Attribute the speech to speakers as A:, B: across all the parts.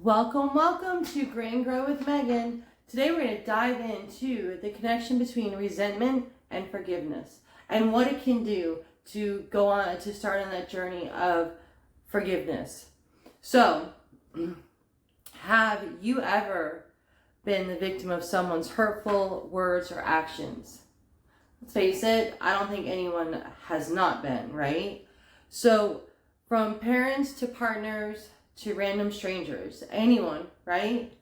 A: Welcome to Gray and Grow with Megan. Today we're going to dive into the connection between resentment and forgiveness and what it can do to go on to start on that journey of forgiveness. So, have you ever been the victim of someone's hurtful words or actions? Let's face it, I don't think anyone has not been, right? So, from parents to partners to random strangers, anyone, right?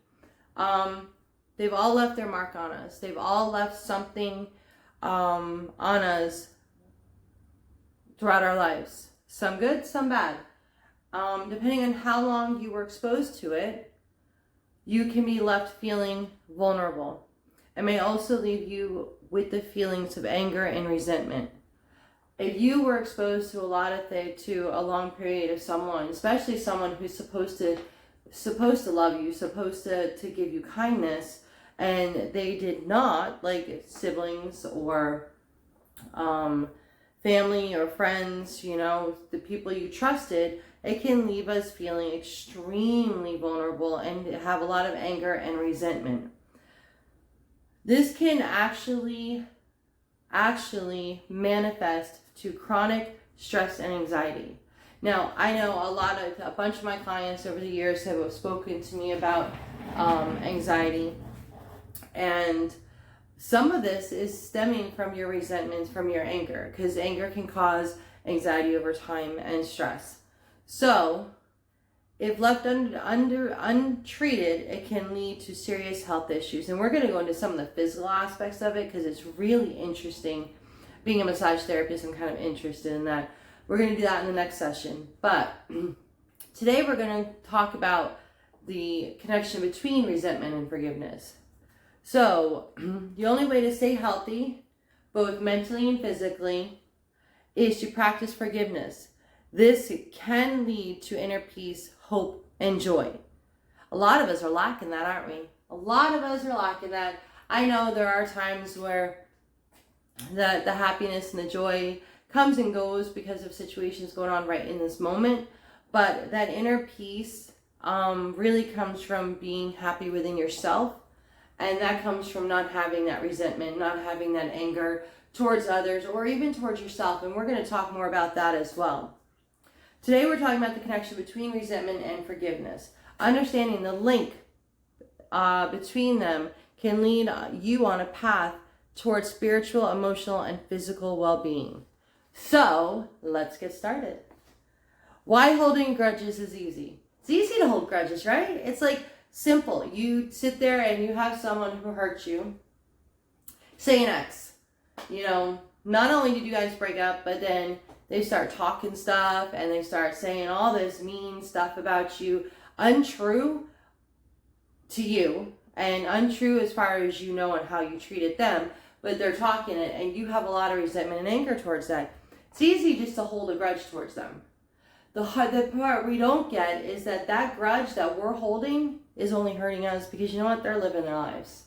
A: They've all left their mark on us. They've all left something on us throughout our lives. Some good, some bad. Depending on how long you were exposed to it, you can be left feeling vulnerable. It may also leave you with the feelings of anger and resentment. If you were exposed to a lot of things, to a long period of someone, especially someone who's supposed to love you, supposed to give you kindness, and they did not, like siblings or family or friends, the people you trusted, it can leave us feeling extremely vulnerable and have a lot of anger and resentment. This can actually manifest to chronic stress and anxiety. Now, I know a bunch of my clients over the years have spoken to me about anxiety, and some of this is stemming from your resentments, from your anger, because anger can cause anxiety over time and stress. So, if left untreated, it can lead to serious health issues. And we're going to go into some of the physical aspects of it because it's really interesting. Being a massage therapist, I'm kind of interested in that. We're going to do that in the next session. But today we're going to talk about the connection between resentment and forgiveness. So the only way to stay healthy, both mentally and physically, is to practice forgiveness. This can lead to inner peace, hope, and joy. A lot of us are lacking that, aren't we? A lot of us are lacking that. I know there are times where the happiness and the joy comes and goes because of situations going on right in this moment. But that inner peace really comes from being happy within yourself. And that comes from not having that resentment, not having that anger towards others or even towards yourself. And we're going to talk more about that as well. Today we're talking about the connection between resentment and forgiveness. Understanding the link between them can lead you on a path towards spiritual, emotional, and physical well-being. So, let's get started. Why holding grudges is easy. It's easy to hold grudges, right? It's like simple. You sit there and you have someone who hurt you. Say an ex. Not only did you guys break up, but then they start talking stuff and they start saying all this mean stuff about you, untrue to you and untrue as far as you know and how you treated them, but they're talking it and you have a lot of resentment and anger towards that. It's easy just to hold a grudge towards them. The part we don't get is that grudge that we're holding is only hurting us because you know what? They're living their lives.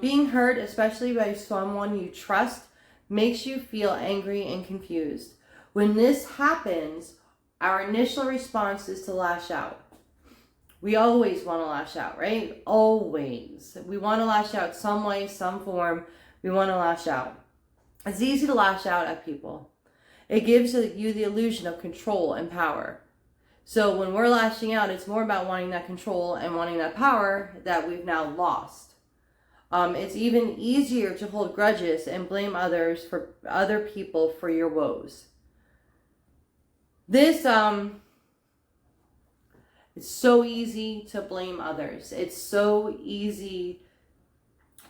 A: Being hurt, especially by someone you trust, makes you feel angry and confused. When this happens, our initial response is to lash out. We always want to lash out, right? Always. We want to lash out some way, some form. We want to lash out. It's easy to lash out at people. It gives you the illusion of control and power. So when we're lashing out, it's more about wanting that control and wanting that power that we've now lost. It's even easier to hold grudges and blame other people for your woes. This it's so easy to blame others. It's so easy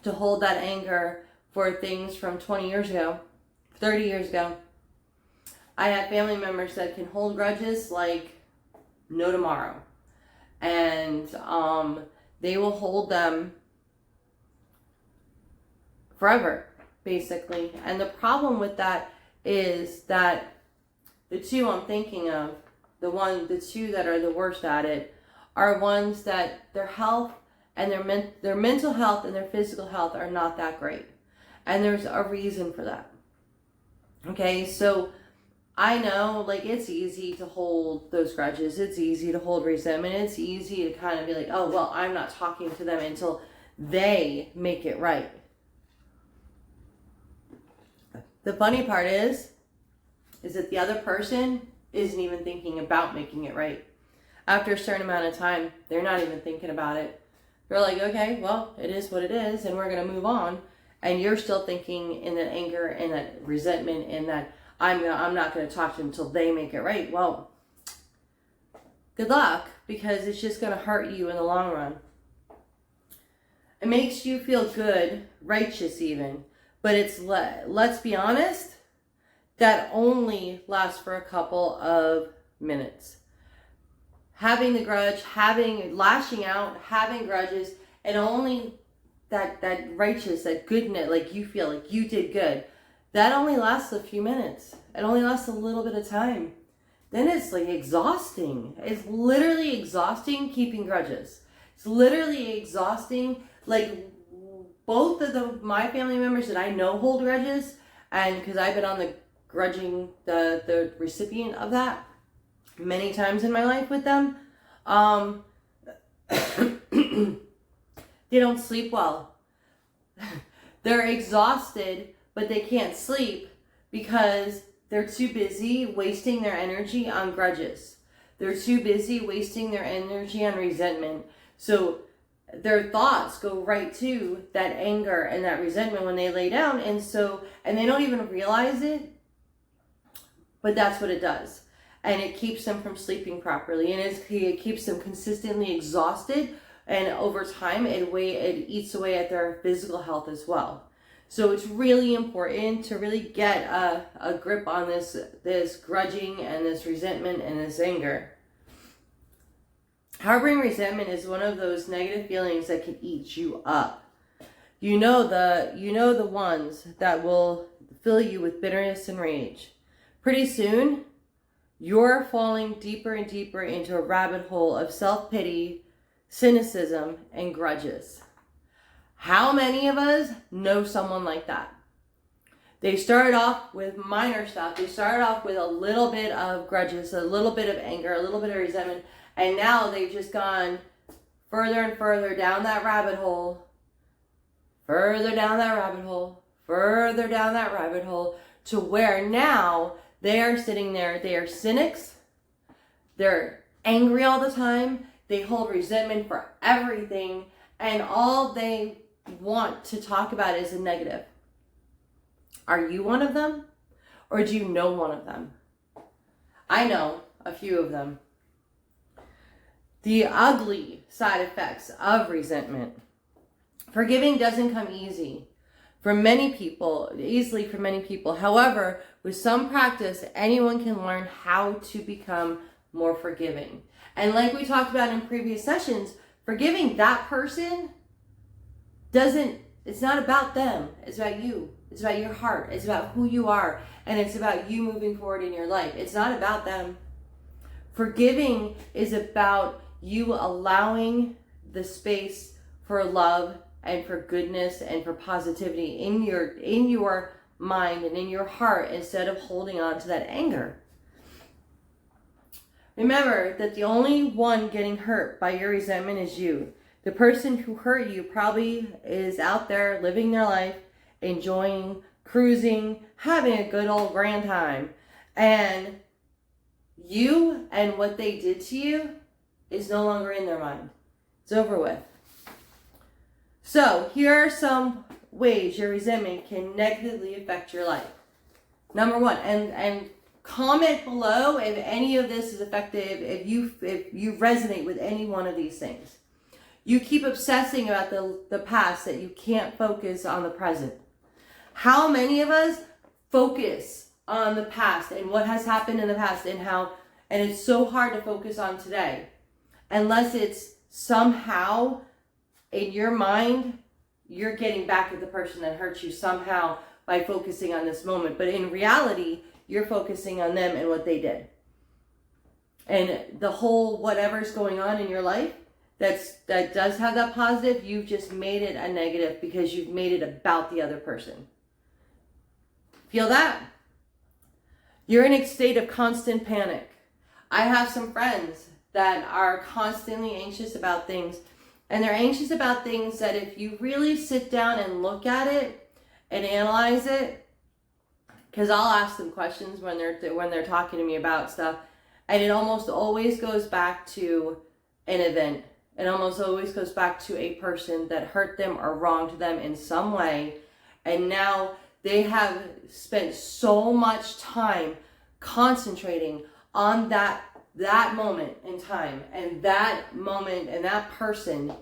A: to hold that anger for things from 20 years ago, 30 years ago. I have family members that can hold grudges like no tomorrow. And they will hold them forever, basically. And the problem with that is that the two I'm thinking of, the two that are the worst at it, are ones that their health and their mental health and their physical health are not that great. And there's a reason for that. Okay, so I know, like, it's easy to hold those grudges. It's easy to hold resentment. It's easy to kind of be like, oh, well, I'm not talking to them until they make it right. The funny part is that the other person isn't even thinking about making it right. After a certain amount of time, they're not even thinking about it. They're like, okay, well, it is what it is, and we're going to move on. And you're still thinking in that anger and that resentment and that I'm not going to talk to them until they make it right. Well, good luck, because it's just going to hurt you in the long run. It makes you feel good, righteous even, but it's, let's be honest, that only lasts for a couple of minutes. Having the grudge, lashing out, having grudges, and only that righteous, that goodness, like you feel like you did good, that only lasts a few minutes. It only lasts a little bit of time. Then it's like exhausting. It's literally exhausting keeping grudges. It's literally exhausting. Like, both of my family members that I know hold grudges, and because I've been on the the recipient of that many times in my life with them, they don't sleep well. They're exhausted, but they can't sleep because they're too busy wasting their energy on grudges. They're too busy wasting their energy on resentment. So their thoughts go right to that anger and that resentment when they lay down. And they don't even realize it, but that's what it does. And it keeps them from sleeping properly. And it keeps them consistently exhausted. And over time, it eats away at their physical health as well. So it's really important to really get a grip on this grudging and this resentment and this anger. Harboring resentment is one of those negative feelings that can eat you up. You know the ones that will fill you with bitterness and rage. Pretty soon, you're falling deeper and deeper into a rabbit hole of self-pity, cynicism, and grudges. How many of us know someone like that? They started off with minor stuff. They started off with a little bit of grudges, a little bit of anger, a little bit of resentment, and now they've just gone further and further down that rabbit hole, further down that rabbit hole, further down that rabbit hole, to where now they are sitting there. They are cynics. They're angry all the time. They hold resentment for everything, and all they want to talk about is a negative. Are you one of them? Or do you know one of them? I know a few of them. The ugly side effects of resentment. Forgiving doesn't come easily for many people. However, with some practice, anyone can learn how to become more forgiving. And like we talked about in previous sessions, forgiving that person it's not about them. It's about you. It's about your heart. It's about who you are. And it's about you moving forward in your life. It's not about them. Forgiving is about you allowing the space for love and for goodness and for positivity in your mind and in your heart, instead of holding on to that anger. Remember that the only one getting hurt by your resentment is you. The person who hurt you probably is out there living their life, enjoying, cruising, having a good old grand time. And you and what they did to you is no longer in their mind. It's over with. So here are some ways your resentment can negatively affect your life. Number one, and comment below if any of this is effective, if you resonate with any one of these things. You keep obsessing about the past that you can't focus on the present. How many of us focus on the past and what has happened in the past and it's so hard to focus on today, unless it's somehow in your mind, you're getting back at the person that hurt you somehow by focusing on this moment. But in reality, you're focusing on them and what they did. And the whole whatever's going on in your life that does have that positive, you've just made it a negative because you've made it about the other person. Feel that? You're in a state of constant panic. I have some friends that are constantly anxious about things, and they're anxious about things that if you really sit down and look at it and analyze it, because I'll ask them questions when they're talking to me about stuff, and it almost always goes back to an event. It almost always goes back to a person that hurt them or wronged them in some way, and now they have spent so much time concentrating on that moment in time and that moment and that person,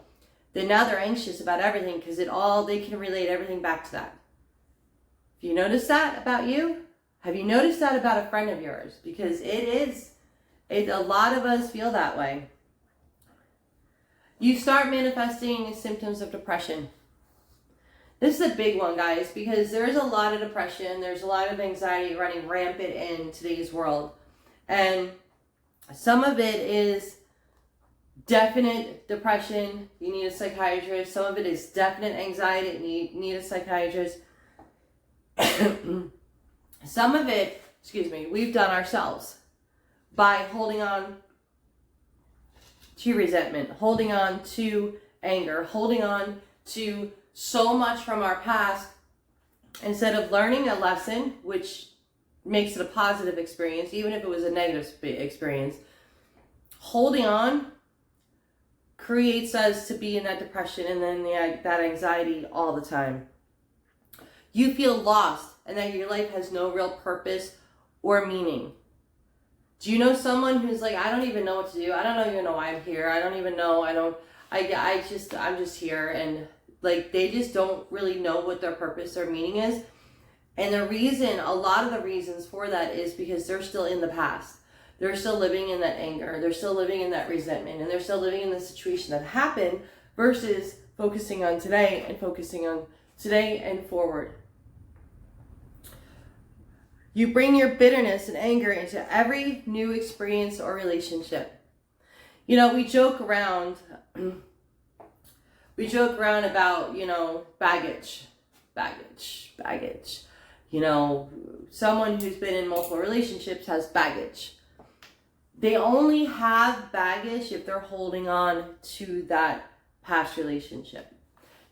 A: that now they're anxious about everything because they can relate everything back to that. Have you noticed that about you? Have you noticed that about a friend of yours? Because a lot of us feel that way. You start manifesting symptoms of depression. This is a big one, guys, because there's a lot of depression. There's a lot of anxiety running rampant in today's world. And some of it is definite depression. You need a psychiatrist. Some of it is definite anxiety. You need a psychiatrist. Some of it, we've done ourselves by holding on to resentment, holding on to anger, holding on to so much from our past, instead of learning a lesson, which makes it a positive experience, even if it was a negative experience. Holding on creates us to be in that depression and then that anxiety all the time. You feel lost and that your life has no real purpose or meaning. Do you know someone who's like, I don't even know what to do. I don't even know why I'm here. I don't even know. I'm just here. And like, they just don't really know what their purpose or meaning is. And a lot of the reasons for that is because they're still in the past. They're still living in that anger. They're still living in that resentment. And they're still living in the situation that happened versus focusing on today and focusing on today and forward. You bring your bitterness and anger into every new experience or relationship. You know, we joke around about, baggage. You know, someone who's been in multiple relationships has baggage. They only have baggage if they're holding on to that past relationship.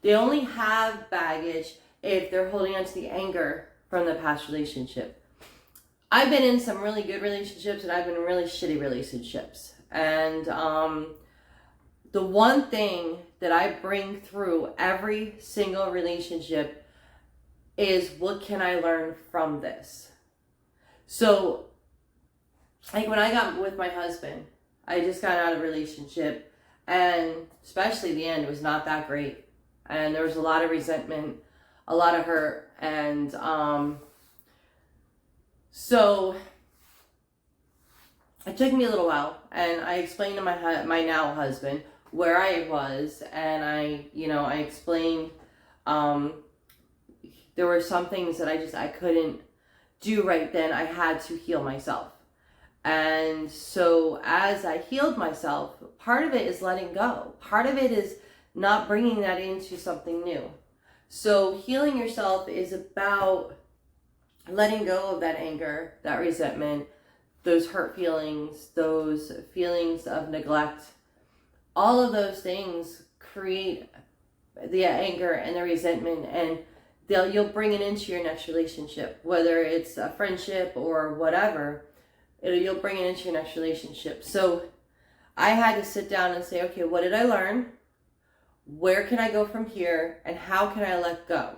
A: They only have baggage if they're holding on to the anger from the past relationship. I've been in some really good relationships and I've been in really shitty relationships. And the one thing that I bring through every single relationship is, what can I learn from this? So, like when I got with my husband, I just got out of a relationship, and especially the end was not that great. And there was a lot of resentment, a lot of hurt, and so it took me a little while, and I explained to my now husband where I was, and I explained there were some things that I couldn't do right then. I had to heal myself. And so as I healed myself, part of it is letting go. Part of it is not bringing that into something new. So healing yourself is about letting go of that anger, that resentment, those hurt feelings, those feelings of neglect. All of those things create the anger and the resentment, and you'll bring it into your next relationship, whether it's a friendship or whatever. You'll bring it into your next relationship. So I had to sit down and say, okay, what did I learn? Where can I go from here? And how can I let go?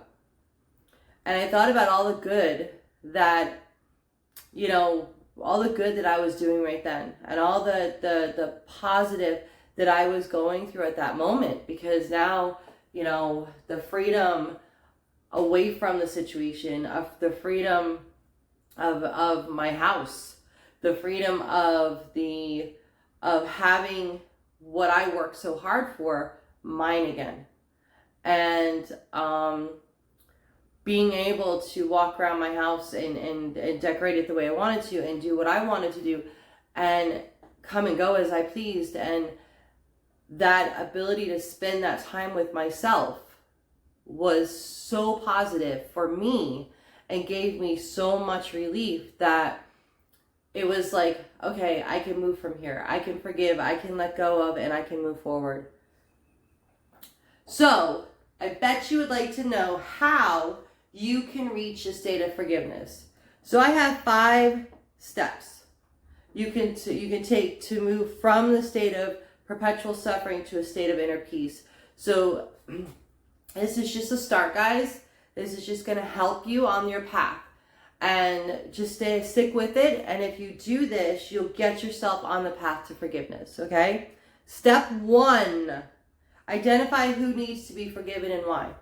A: And I thought about all the good that, all the good that I was doing right then, and all the positive that I was going through at that moment, because now, the freedom away from the situation, of the freedom of my house, the freedom of having what I worked so hard for mine again, and being able to walk around my house and decorate it the way I wanted to, and do what I wanted to do, and come and go as I pleased. And that ability to spend that time with myself was so positive for me and gave me so much relief that it was like, okay, I can move from here. I can forgive, I can let go of, and I can move forward. So I bet you would like to know how you can reach a state of forgiveness. So I have 5 steps you can take to move from the state of perpetual suffering to a state of inner peace. So this is just a start, guys. This is just going to help you on your path. And just stick with it. And if you do this, you'll get yourself on the path to forgiveness, okay? Step 1, identify who needs to be forgiven and why.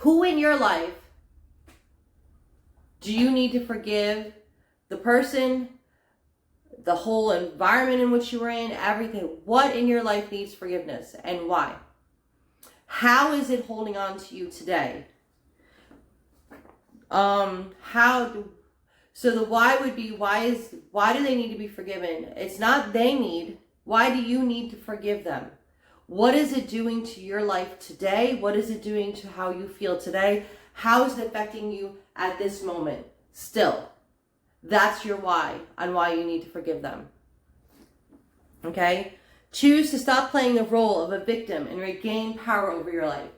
A: Who in your life do you need to forgive? The person, the whole environment in which you were in, everything. What in your life needs forgiveness and why? How is it holding on to you today? So the why would be, why do they need to be forgiven? It's not they need. Why do you need to forgive them? What is it doing to your life today? What is it doing to how you feel today? How is it affecting you at this moment still? That's your why on why you need to forgive them. Okay? Choose to stop playing the role of a victim and regain power over your life.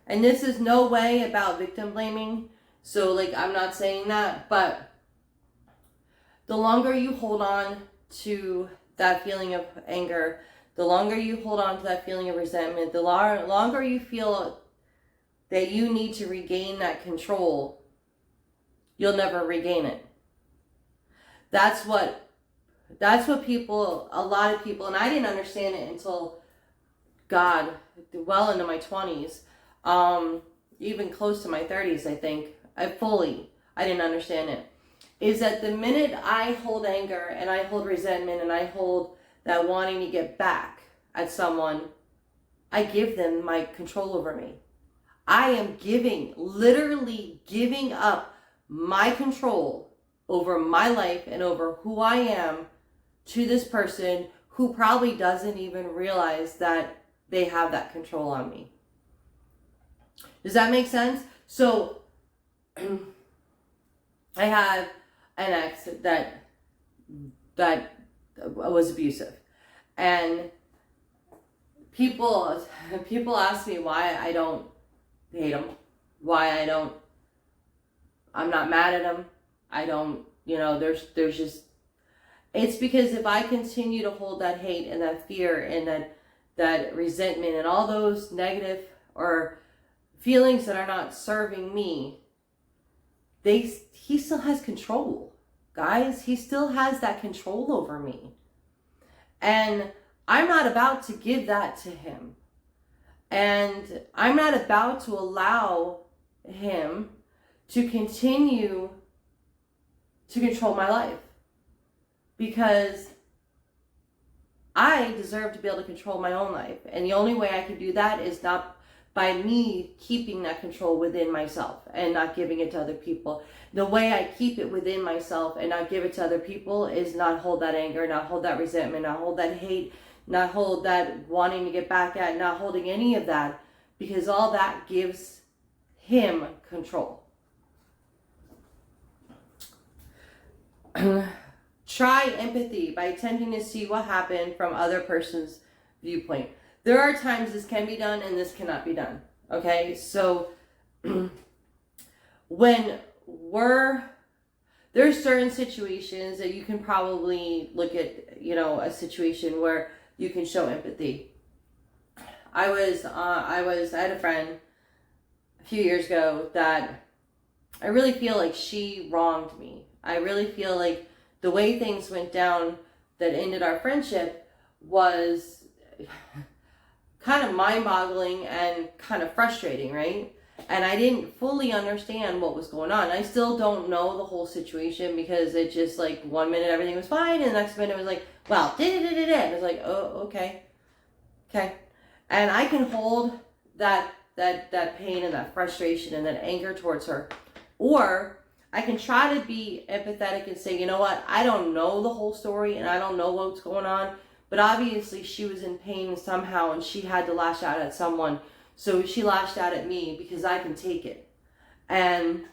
A: And this is no way about victim blaming. So like, I'm not saying that, but the longer you hold on to that feeling of anger, the longer you hold on to that feeling of resentment, the longer you feel that you need to regain that control, you'll never regain it. That's what people, a lot of people, and I didn't understand it until, God, well into my 20s, even close to my 30s, I think. I didn't understand it. Is that the minute I hold anger and I hold resentment and I hold that wanting to get back at someone, I give them my control over me. I am literally giving up my control over my life and over who I am to this person who probably doesn't even realize that they have that control on me. Does that make sense? So I have an ex that was abusive, and people ask me why I don't hate him, I'm not mad at him. I don't, there's just, it's because if I continue to hold that hate and that fear and that resentment and all those negative or feelings that are not serving me, he still has control, guys. He still has that control over me. And I'm not about to give that to him. And I'm not about to allow him to continue to control my life, because I deserve to be able to control my own life. And the only way I can do that is not by me keeping that control within myself and not giving it to other people. The way I keep it within myself and not give it to other people is not hold that anger, not hold that resentment, not hold that hate, not hold that wanting to get back at, not holding any of that, because all that gives him control. Try empathy by attempting to see what happened from other person's viewpoint. There are times this can be done and this cannot be done. Okay, so there's certain situations that you can probably look at, a situation where you can show empathy. I had a friend a few years ago that I really feel like she wronged me. I really feel like the way things went down that ended our friendship was kind of mind-boggling and kind of frustrating, right? And I didn't fully understand what was going on. I still don't know the whole situation, because it just like 1 minute everything was fine and the next minute it was like, well, it was like, oh, okay. And I can hold that pain and that frustration and that anger towards her. Or I can try to be empathetic and say, you know what, I don't know the whole story and I don't know what's going on, but obviously she was in pain somehow and she had to lash out at someone. So she lashed out at me because I can take it. And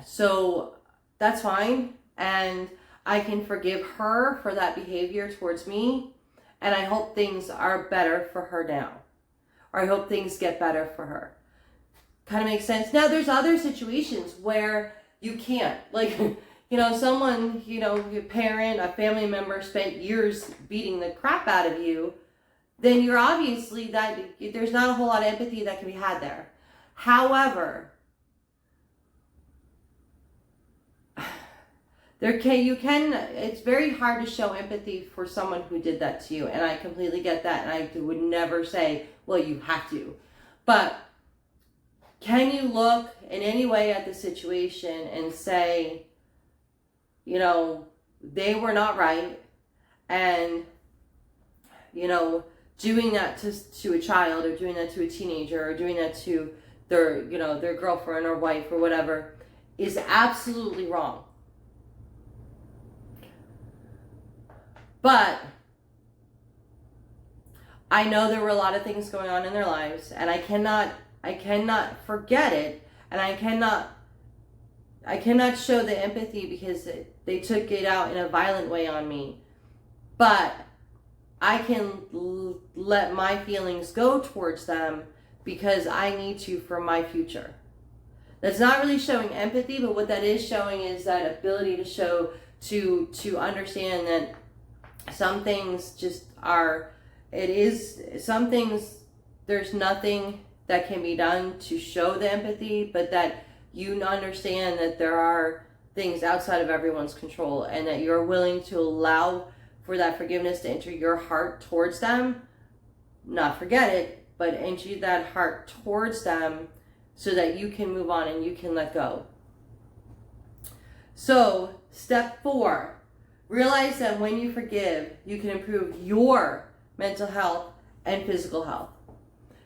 A: so that's fine. And I can forgive her for that behavior towards me. And I hope things are better for her now. Or I hope things get better for her. Kind of makes sense. Now, there's other situations where you can't. Like, someone, your parent, a family member spent years beating the crap out of you. Then you're obviously there's not a whole lot of empathy that can be had there. However, it's very hard to show empathy for someone who did that to you. And I completely get that. And I would never say, well, you have to. But can you look in any way at the situation and say, they were not right. And, doing that to a child, or doing that to a teenager, or doing that to their girlfriend or wife or whatever is absolutely wrong. But I know there were a lot of things going on in their lives, and I cannot forget it, and I cannot show the empathy because they took it out in a violent way on me. But I can let my feelings go towards them because I need to for my future. That's not really showing empathy, but what that is showing is that ability to show, to understand that some things just are, some things, there's nothing that can be done to show the empathy, but that you understand that there are things outside of everyone's control, and that you're willing to allow for that forgiveness to enter your heart towards them. Not forget it, but enter that heart towards them so that you can move on and you can let go. So, step 4, realize that when you forgive, you can improve your mental health and physical health.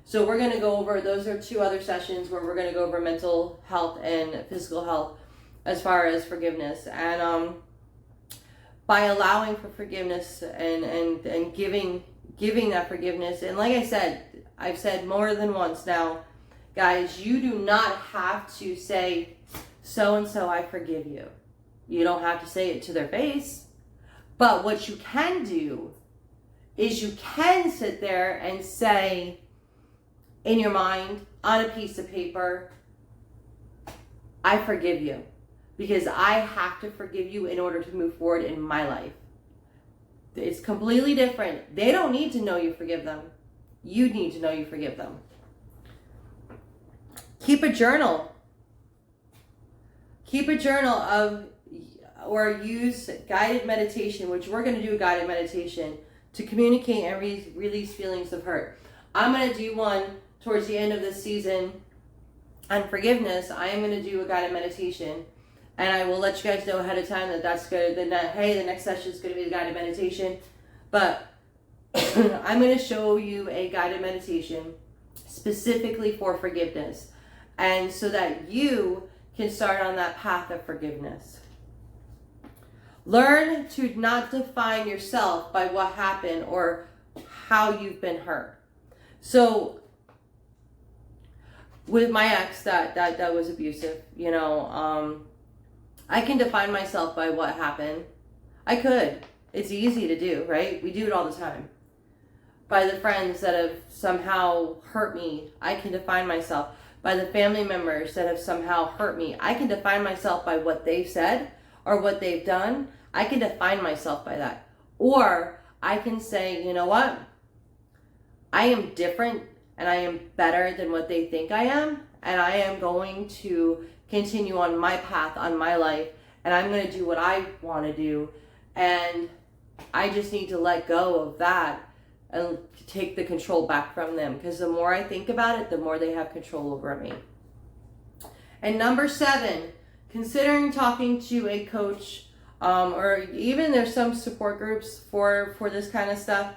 A: So we're going to go over, those are 2 other sessions where we're going to go over mental health and physical health as far as forgiveness. And by allowing for forgiveness and giving that forgiveness, and like I said, I've said more than once now, guys, you do not have to say, so-and-so, I forgive you. You don't have to say it to their face. But what you can do is you can sit there and say in your mind, on a piece of paper, I forgive you. Because I have to forgive you in order to move forward in my life. It's completely different. They don't need to know you forgive them. You need to know you forgive them. Keep a journal. Keep a journal of, or use guided meditation, which we're going to do a guided meditation to communicate and release feelings of hurt. I'm going to do one towards the end of this season on forgiveness. I am going to do a guided meditation. And I will let you guys know ahead of time that that's good. Then hey, the next session is going to be the guided meditation. But I'm going to show you a guided meditation specifically for forgiveness. And so that you can start on that path of forgiveness. Learn to not define yourself by what happened or how you've been hurt. So with my ex that was abusive, I can define myself by what happened. I could. It's easy to do, right? We do it all the time. By the friends that have somehow hurt me, I can define myself. By the family members that have somehow hurt me, I can define myself by what they've said or what they've done. I can define myself by that. Or I can say, you know what? I am different and I am better than what they think I am. And I am going to continue on my path, on my life, and I'm going to do what I want to do, and I just need to let go of that and take the control back from them, because the more I think about it, the more they have control over me. And number 7, considering talking to a coach, or even there's some support groups for this kind of stuff.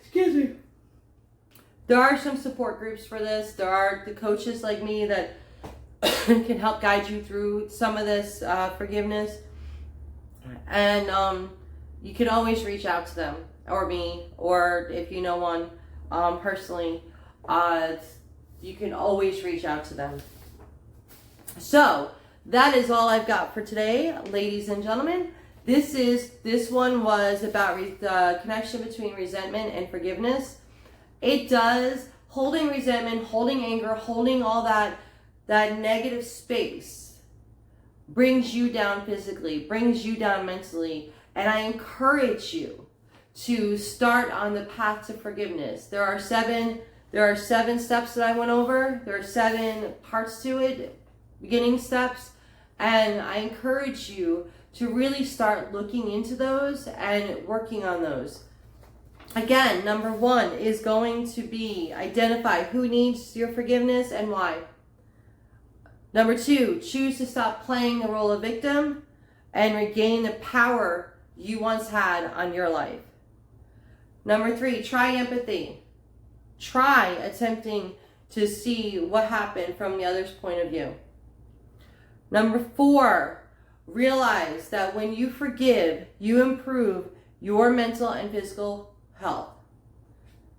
A: Excuse me. There are some support groups for this. There are the coaches like me that can help guide you through some of this forgiveness. And you can always reach out to them, or me, or if you know one personally. you can always reach out to them. So that is all I've got for today, ladies and gentlemen. This one was about the connection between resentment and forgiveness. It does, holding resentment, holding anger, holding all that negative space brings you down physically, brings you down mentally. And I encourage you to start on the path to forgiveness. There are seven steps that I went over. There are 7 parts to it, beginning steps. And I encourage you to really start looking into those and working on those. Again, number 1 is going to be identify who needs your forgiveness and why. Number 2, choose to stop playing the role of victim and regain the power you once had on your life. Number 3, try empathy. Try attempting to see what happened from the other's point of view. Number 4, realize that when you forgive, you improve your mental and physical health.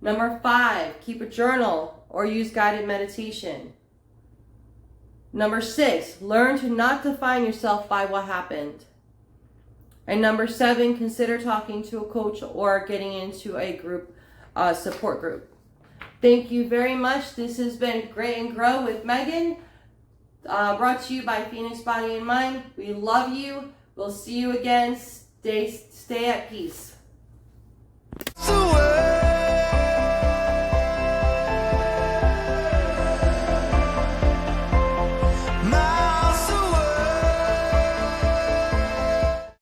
A: Number 5, keep a journal or use guided meditation. Number 6, learn to not define yourself by what happened. And number 7, consider talking to a coach or getting into a group, support group. Thank you very much. This has been Gray and Grow with Megan, brought to you by Phoenix Body and Mind. We love you. We'll see you again. Stay at peace.